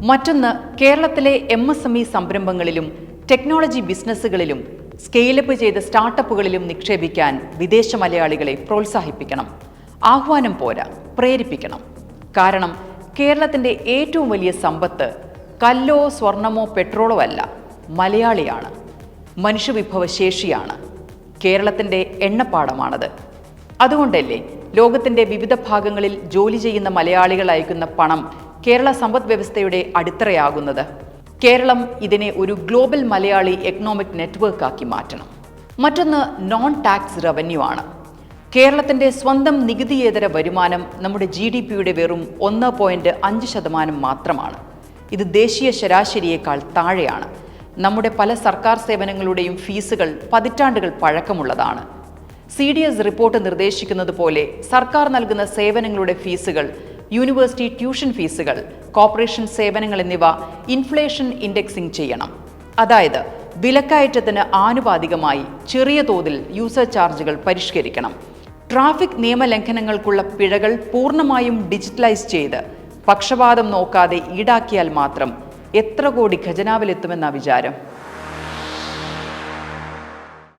മറ്റൊന്ന്, കേരളത്തിലെ MSME സംരംഭങ്ങളിലും technology ബിസിനസ്സുകളിലും scale up ചെയ്ത സ്റ്റാർട്ടപ്പുകളിലും നിക്ഷേപിക്കാൻ വിദേശ മലയാളികളെ പ്രോത്സാഹിപ്പിക്കണം. ആഹ്വാനം പോരാ, പ്രേരിപ്പിക്കണം. കാരണം കേരളത്തിൻ്റെ ഏറ്റവും വലിയ സമ്പത്ത് കല്ലോ സ്വർണമോ പെട്രോളോ അല്ല, മലയാളിയാണ്, മനുഷ്യവിഭവശേഷിയാണ്. കേരളത്തിൻ്റെ എണ്ണപ്പാടമാണത്. അതുകൊണ്ടല്ലേ ലോകത്തിൻ്റെ വിവിധ ഭാഗങ്ങളിൽ ജോലി ചെയ്യുന്ന മലയാളികൾ അയക്കുന്ന പണം കേരള സമ്പദ് വ്യവസ്ഥയുടെ അടിത്തറയാകുന്നത്. കേരളം ഇതിനെ ഒരു ഗ്ലോബൽ മലയാളി എക്കണോമിക് നെറ്റ്വർക്കാക്കി മാറ്റണം. മറ്റൊന്ന് നോൺ ടാക്സ് റവന്യൂ ആണ്. കേരളത്തിൻ്റെ സ്വന്തം നികുതിയേതര വരുമാനം നമ്മുടെ GDPയുടെ വെറും 1.5% മാത്രമാണ്. ഇത് ദേശീയ ശരാശരിയേക്കാൾ താഴെയാണ്. നമ്മുടെ പല സർക്കാർ സേവനങ്ങളുടെയും ഫീസുകൾ പതിറ്റാണ്ടുകൾ പഴക്കമുള്ളതാണ്. CDS റിപ്പോർട്ട് നിർദ്ദേശിക്കുന്നത് പോലെ സർക്കാർ നൽകുന്ന സേവനങ്ങളുടെ ഫീസുകൾ, യൂണിവേഴ്സിറ്റി ട്യൂഷൻ ഫീസുകൾ, കോർപ്പറേഷൻ സേവനങ്ങൾ എന്നിവ ഇൻഫ്ലേഷൻ ഇൻഡെക്സിംഗ് ചെയ്യണം. അതായത് വിലക്കയറ്റത്തിന് ആനുപാതികമായി ചെറിയ തോതിൽ യൂസർ ചാർജുകൾ പരിഷ്കരിക്കണം. ട്രാഫിക് നിയമലംഘനങ്ങൾക്കുള്ള പിഴകൾ പൂർണ്ണമായും ഡിജിറ്റലൈസ് ചെയ്ത് പക്ഷപാതം നോക്കാതെ ഈടാക്കിയാൽ മാത്രം എത്ര കോടി ഖജനാവിലെത്തുമെന്ന വിചാരം?